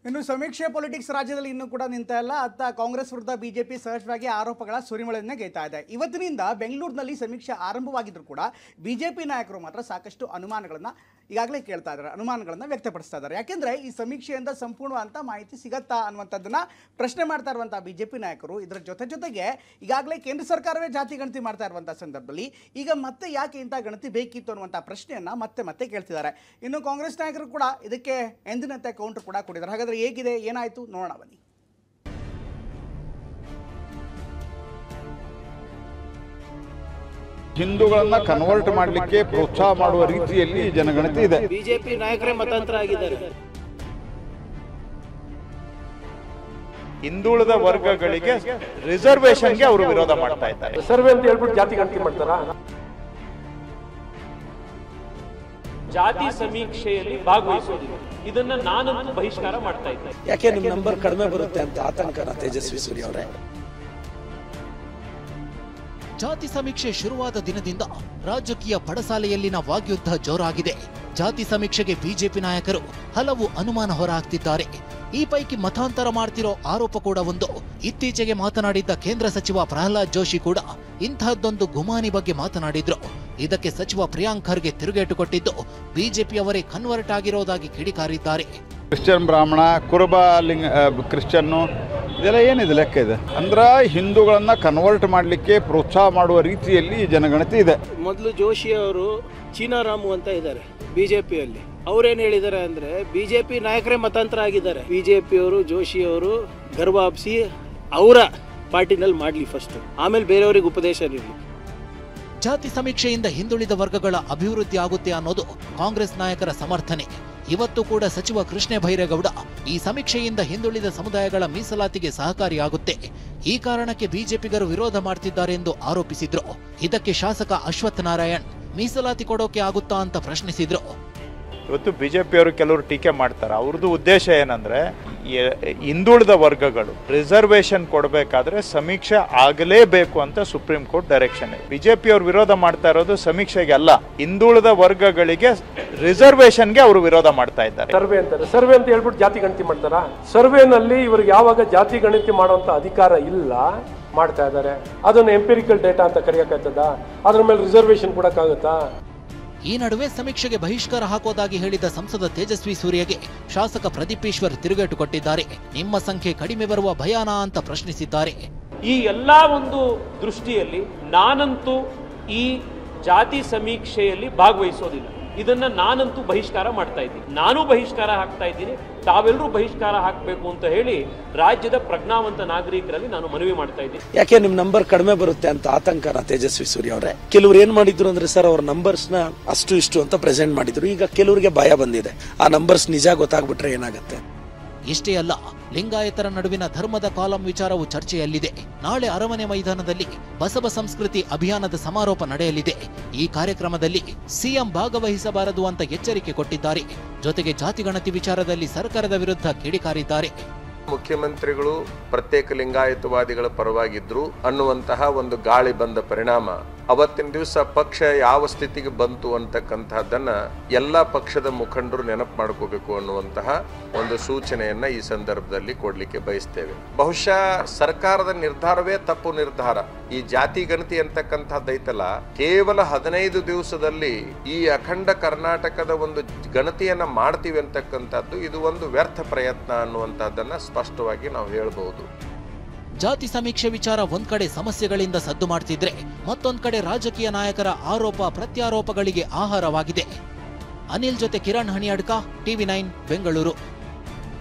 ಇನ್ನು ಸಮೀಕ್ಷೆ ಪೊಲಿಟಿಕ್ಸ್ ರಾಜ್ಯದಲ್ಲಿ ಇನ್ನೂ ಕೂಡ ನಿಂತ ಇಲ್ಲ. ಅತ್ತ ಕಾಂಗ್ರೆಸ್ ವಿರುದ್ಧ ಬಿಜೆಪಿ ಸಹಜವಾಗಿ ಆರೋಪಗಳ ಸುರಿಮಳೆಯನ್ನೇ ಗೈತಾ ಇದೆ. ಇವತ್ತಿನಿಂದ ಬೆಂಗಳೂರಿನಲ್ಲಿ ಸಮೀಕ್ಷೆ ಆರಂಭವಾಗಿದ್ದರೂ ಕೂಡ ಬಿಜೆಪಿ ನಾಯಕರು ಮಾತ್ರ ಸಾಕಷ್ಟು ಅನುಮಾನಗಳನ್ನು ಈಗಾಗಲೇ ಕೇಳ್ತಾ ಇದ್ದಾರೆ, ಅನುಮಾನಗಳನ್ನು ವ್ಯಕ್ತಪಡಿಸ್ತಾ ಇದ್ದಾರೆ. ಯಾಕೆಂದರೆ ಈ ಸಮೀಕ್ಷೆಯಿಂದ ಸಂಪೂರ್ಣವಂತ ಮಾಹಿತಿ ಸಿಗತ್ತಾ ಅನ್ನುವಂಥದ್ದನ್ನು ಪ್ರಶ್ನೆ ಮಾಡ್ತಾ ಇರುವಂಥ ಬಿಜೆಪಿ ನಾಯಕರು ಇದರ ಜೊತೆಗೆ ಈಗಾಗಲೇ ಕೇಂದ್ರ ಸರ್ಕಾರವೇ ಜಾತಿ ಗಣತಿ ಮಾಡ್ತಾ ಇರುವಂಥ ಸಂದರ್ಭದಲ್ಲಿ ಈಗ ಮತ್ತೆ ಯಾಕೆ ಇಂಥ ಗಣತಿ ಬೇಕಿತ್ತು ಅನ್ನುವಂಥ ಪ್ರಶ್ನೆಯನ್ನು ಮತ್ತೆ ಕೇಳ್ತಿದ್ದಾರೆ. ಇನ್ನು ಕಾಂಗ್ರೆಸ್ ನಾಯಕರು ಕೂಡ ಇದಕ್ಕೆ ಎಂದಿನಂತೆ ಕೌಂಟರ್ ಕೂಡ ಕೊಟ್ಟಿದ್ದಾರೆ. ಹಾಗಾದರೆ ಹೇಗಿದೆ, ಏನಾಯಿತು ನೋಡೋಣ ಬನ್ನಿ. ಹಿಂದೂಗಳನ್ನ ಕನ್ವರ್ಟ್ ಮಾಡಲಿಕ್ಕೆ ಪ್ರೋತ್ಸಾಹ ಮಾಡುವ ರೀತಿಯಲ್ಲಿ ಜನಗಣತಿ ಇದೆ. ಬಿಜೆಪಿ ನಾಯಕರೇ ಮತಾಂತರ ಆಗಿದ್ದಾರೆ. ಹಿಂದುಳಿದ ವರ್ಗಗಳಿಗೆ ರಿಸರ್ವೇಶನ್ಗೆ ಅವರು ವಿರೋಧ ಮಾಡ್ತಾ ಇದ್ದಾರೆ. ಸರ್ವೆ ಅಂತ ಹೇಳ್ಬಿಟ್ಟು ಜಾತಿ ಗಣತಿ ಮಾಡ್ತಾರಾ? ಜಾತಿ ಸಮೀಕ್ಷೆಯಲ್ಲಿ ಭಾಗವಹಿಸೋದಿಲ್ಲ, ಇದನ್ನ ನಾನಂತೂ ಬಹಿಷ್ಕಾರ ಮಾಡ್ತಾ ಇದ್ದೆ. ಯಾಕೆ ನಿಮ್ ನಂಬರ್ ಕಡಿಮೆ ಬರುತ್ತೆ ಅಂತ ಆತಂಕನ ತೇಜಸ್ವಿ ಸೂರ್ಯ ಅವರೇ? ಜಾತಿ ಸಮೀಕ್ಷೆ ಶುರುವಾದ ದಿನದಿಂದ ರಾಜಕೀಯ ಪಡಸಾಲೆಯಲ್ಲಿನ ವಾಗ್ಯುದ್ಧ ಜೋರಾಗಿದೆ. ಜಾತಿ ಸಮೀಕ್ಷೆಗೆ ಬಿಜೆಪಿ ನಾಯಕರು ಹಲವು ಅನುಮಾನ ಹೊರಹಾಕ್ತಿದ್ದಾರೆ. ಈ ಪೈಕಿ ಮತಾಂತರ ಮಾಡ್ತಿರೋ ಆರೋಪ ಕೂಡ ಒಂದು. ಇತ್ತೀಚೆಗೆ ಮಾತನಾಡಿದ್ದ ಕೇಂದ್ರ ಸಚಿವ ಪ್ರಹ್ಲಾದ್ ಜೋಶಿ ಕೂಡ ಇಂತಹದ್ದೊಂದು ಗುಮಾನಿ ಬಗ್ಗೆ ಮಾತನಾಡಿದ್ರು. ಇದಕ್ಕೆ ಸಚಿವ ಪ್ರಿಯಾಂಕ್ ಖರ್ಗೆ ತಿರುಗೇಟು ಕೊಟ್ಟಿದ್ದು ಬಿಜೆಪಿಯವರೇ ಕನ್ವರ್ಟ್ ಆಗಿರೋದಾಗಿ ಕಿಡಿಕಾರಿದ್ದಾರೆ. ಕ್ರಿಶ್ಚಿಯನ್ ಬ್ರಾಹ್ಮಣ, ಕುರುಬ ಲಿಂಗ ಕ್ರಿಶ್ಚಿಯನ್ನು ಇದೆಲ್ಲ ಏನಿದೆ ಲೆಕ್ಕ ಇದೆ ಅಂದ್ರೆ ಹಿಂದೂಗಳನ್ನ ಕನ್ವರ್ಟ್ ಮಾಡಲಿಕ್ಕೆ ಪ್ರೋತ್ಸಾಹ ಮಾಡುವ ರೀತಿಯಲ್ಲಿ ಜನಗಣತಿ ಇದೆ. ಮೊದಲು ಜೋಶಿ ಅವರು ಚೀನಾರಾಮು ಅಂತ ಇದ್ದಾರೆ ಬಿಜೆಪಿಯಲ್ಲಿ. ಅವ್ರೇನ್ ಹೇಳಿದ್ದಾರೆ ಅಂದ್ರೆ ಬಿಜೆಪಿ ನಾಯಕರೇ ಮತಾಂತರ ಆಗಿದ್ದಾರೆ. ಬಿಜೆಪಿಯವರು ಜೋಶಿ ಅವರು ಗರ್ವಾಪ್ಸಿ ಅವರ ಪಾರ್ಟಿನಲ್ಲಿ ಮಾಡ್ಲಿ ಫಸ್ಟ್, ಆಮೇಲೆ ಬೇರೆಯವರಿಗೆ ಉಪದೇಶ ನೀಡಲಿ. ಜಾತಿ ಸಮೀಕ್ಷೆಯಿಂದ ಹಿಂದುಳಿದ ವರ್ಗಗಳ ಅಭಿವೃದ್ಧಿ ಆಗುತ್ತೆ ಅನ್ನೋದು ಕಾಂಗ್ರೆಸ್ ನಾಯಕರ ಸಮರ್ಥನೆ. ಇವತ್ತು ಕೂಡ ಸಚಿವ ಕೃಷ್ಣ ಬೈರೇಗೌಡ ಈ ಸಮೀಕ್ಷೆಯಿಂದ ಹಿಂದುಳಿದ ಸಮುದಾಯಗಳ ಮೀಸಲಾತಿಗೆ ಸಹಕಾರಿಯಾಗುತ್ತೆ, ಈ ಕಾರಣಕ್ಕೆ ಬಿಜೆಪಿಗರು ವಿರೋಧ ಮಾಡ್ತಿದ್ದಾರೆ ಎಂದು ಆರೋಪಿಸಿದ್ರು. ಇದಕ್ಕೆ ಶಾಸಕ ಅಶ್ವಥ್ ನಾರಾಯಣ್ ಮೀಸಲಾತಿ ಕೊಡೋಕೆ ಆಗುತ್ತಾ ಅಂತ ಪ್ರಶ್ನಿಸಿದ್ರು. ಇವತ್ತು ಬಿಜೆಪಿಯವರು ಕೆಲವರು ಟೀಕೆ ಮಾಡ್ತಾರೆ. ಅವ್ರದ್ದು ಉದ್ದೇಶ ಏನಂದ್ರೆ ಹಿಂದುಳಿದ ವರ್ಗಗಳು ರಿಸರ್ವೇಶನ್ ಕೊಡಬೇಕಾದ್ರೆ ಸಮೀಕ್ಷೆ ಆಗಲೇಬೇಕು ಅಂತ ಸುಪ್ರೀಂ ಕೋರ್ಟ್ ಡೈರೆಕ್ಷನ್ ಇದೆ. ಬಿಜೆಪಿಯವರು ವಿರೋಧ ಮಾಡ್ತಾ ಇರೋದು ಸಮೀಕ್ಷೆಗೆ ಅಲ್ಲ, ಹಿಂದುಳಿದ ವರ್ಗಗಳಿಗೆ ರಿಸರ್ವೇಶನ್ಗೆ ಅವರು ವಿರೋಧ ಮಾಡ್ತಾ ಇದ್ದಾರೆ. ಸರ್ವೆ ಅಂತಾರೆ. ಸರ್ವೆ ಅಂತ ಹೇಳ್ಬಿಟ್ಟು ಜಾತಿ ಗಣತಿ ಮಾಡ್ತಾರಾ? ಸರ್ವೆನಲ್ಲಿ ಇವ್ರಿಗೆ ಯಾವಾಗ ಜಾತಿ ಗಣತಿ ಮಾಡುವಂತ ಅಧಿಕಾರ ಇಲ್ಲ, ಮಾಡ್ತಾ ಇದ್ದಾರೆ. ಅದನ್ನು ಎಂಪಿರಿಕಲ್ ಡೇಟಾ ಅಂತ ಕರೆಯಕ್ಕಾಗ್ತದ? ಅದ್ರ ಮೇಲೆ ರಿಸರ್ವೇಶನ್ ಕೊಡಕ್ಕಾಗತ್ತಾ? ಈ ನಡುವೆ ಸಮೀಕ್ಷೆಗೆ ಬಹಿಷ್ಕಾರ ಹಾಕೋದಾಗಿ ಹೇಳಿದ ಸಂಸದ ತೇಜಸ್ವಿ ಸೂರ್ಯಗೆ ಶಾಸಕ ಪ್ರದೀಪ್ ಈಶ್ವರ್ ತಿರುಗೇಟು ಕೊಟ್ಟಿದ್ದಾರೆ. ನಿಮ್ಮ ಸಂಖ್ಯೆ ಕಡಿಮೆ ಬರುವ ಭಯಾನಾ ಅಂತ ಪ್ರಶ್ನಿಸಿದ್ದಾರೆ. ಈ ಎಲ್ಲಾ ಒಂದು ದೃಷ್ಟಿಯಲ್ಲಿ ನಾನಂತೂ ಈ ಜಾತಿ ಸಮೀಕ್ಷೆಯಲ್ಲಿ ಭಾಗವಹಿಸೋದಿಲ್ಲ, ಇದನ್ನ ನಾನಂತೂ ಬಹಿಷ್ಕಾರ ಮಾಡ್ತಾ ಇದ್ದೀನಿ. ನಾನು ಬಹಿಷ್ಕಾರ ಹಾಕ್ತಾ ಇದ್ದೀನಿ, ತಾವೆಲ್ಲರೂ ಬಹಿಷ್ಕಾರ ಹಾಕಬೇಕು ಅಂತ ಹೇಳಿ ರಾಜ್ಯದ ಪ್ರಜ್ಞಾವಂತ ನಾಗರಿಕರಲ್ಲಿ ನಾನು ಮನವಿ ಮಾಡ್ತಾ ಇದ್ದೀನಿ. ಯಾಕೆ ನಿಮ್ ನಂಬರ್ ಕಡಿಮೆ ಬರುತ್ತೆ ಅಂತ ಆತಂಕನ ತೇಜಸ್ವಿ ಸೂರ್ಯ ಅವರೇ? ಕೆಲವ್ರು ಏನ್ ಮಾಡಿದ್ರು ಅಂದ್ರೆ ಸರ್ ಅವ್ರ ನಂಬರ್ಸ್ ನ ಅಷ್ಟು ಇಷ್ಟು ಅಂತ ಪ್ರೆಸೆಂಟ್ ಮಾಡಿದ್ರು. ಈಗ ಕೆಲವರಿಗೆ ಭಯ ಬಂದಿದೆ, ಆ ನಂಬರ್ಸ್ ನಿಜ ಗೊತ್ತಾಗ್ಬಿಟ್ರೆ ಏನಾಗುತ್ತೆ. ಇಷ್ಟೇ ಅಲ್ಲ, ಲಿಂಗಾಯತರ ನಡುವಿನ ಧರ್ಮದ ಕಾಲಂ ವಿಚಾರವು ಚರ್ಚೆಯಲ್ಲಿದೆ. ನಾಳೆ ಅರಮನೆ ಮೈದಾನದಲ್ಲಿ ಬಸವ ಸಂಸ್ಕೃತಿ ಅಭಿಯಾನದ ಸಮಾರೋಪ ನಡೆಯಲಿದೆ. ಈ ಕಾರ್ಯಕ್ರಮದಲ್ಲಿ ಸಿಎಂ ಭಾಗವಹಿಸಬಾರದು ಅಂತ ಎಚ್ಚರಿಕೆ ಕೊಟ್ಟಿದ್ದಾರೆ. ಜೊತೆಗೆ ಜಾತಿಗಣತಿ ವಿಚಾರದಲ್ಲಿ ಸರ್ಕಾರದ ವಿರುದ್ಧ ಕಿಡಿಕಾರಿದ್ದಾರೆ. ಮುಖ್ಯಮಂತ್ರಿಗಳು ಪ್ರತ್ಯೇಕ ಲಿಂಗಾಯತವಾದಿಗಳ ಪರವಾಗಿದ್ರು ಅನ್ನುವಂತಹ ಒಂದು ಗಾಳಿ ಬಂದ ಪರಿಣಾಮ ಅವತ್ತಿನ ದಿವಸ ಪಕ್ಷ ಯಾವ ಸ್ಥಿತಿಗೆ ಬಂತು ಅಂತಕ್ಕಂತಹದ್ದನ್ನ ಎಲ್ಲಾ ಪಕ್ಷದ ಮುಖಂಡರು ನೆನಪು ಮಾಡ್ಕೋಬೇಕು ಅನ್ನುವಂತಹ ಒಂದು ಸೂಚನೆಯನ್ನ ಈ ಸಂದರ್ಭದಲ್ಲಿ ಕೊಡ್ಲಿಕ್ಕೆ ಬಯಸ್ತೇವೆ. ಬಹುಶಃ ಸರ್ಕಾರದ ನಿರ್ಧಾರವೇ ತಪ್ಪು ನಿರ್ಧಾರ. ಈ ಜಾತಿ ಗಣತಿ ಅಂತಕ್ಕಂಥದ್ದೈತಲ್ಲ, ಕೇವಲ 15 ದಿವಸದಲ್ಲಿ ಈ ಅಖಂಡ ಕರ್ನಾಟಕದ ಒಂದು ಗಣತಿಯನ್ನ ಮಾಡ್ತೀವಿ ಅಂತಕ್ಕಂಥದ್ದು ಇದು ಒಂದು ವ್ಯರ್ಥ ಪ್ರಯತ್ನ ಅನ್ನುವಂಥದ್ದನ್ನ ಸ್ಪಷ್ಟವಾಗಿ ನಾವು ಹೇಳಬಹುದು. ಜಾತಿ ಸಮೀಕ್ಷೆ ವಿಚಾರ ಒಂದ್ ಕಡೆ ಸಮಸ್ಯೆಗಳಿಂದ ಸದ್ದು ಮಾಡ್ತಿದ್ರೆ, ಮತ್ತೊಂದ್ ಕಡೆ ರಾಜಕೀಯ ನಾಯಕರ ಆರೋಪ ಪ್ರತ್ಯಾರೋಪಗಳಿಗೆ ಆಹಾರವಾಗಿದೆ. ಅನಿಲ್ ಜೊತೆ ಕಿರಣ್ ಹಣಿಯಡ್ಕ, TV9 ಬೆಂಗಳೂರು.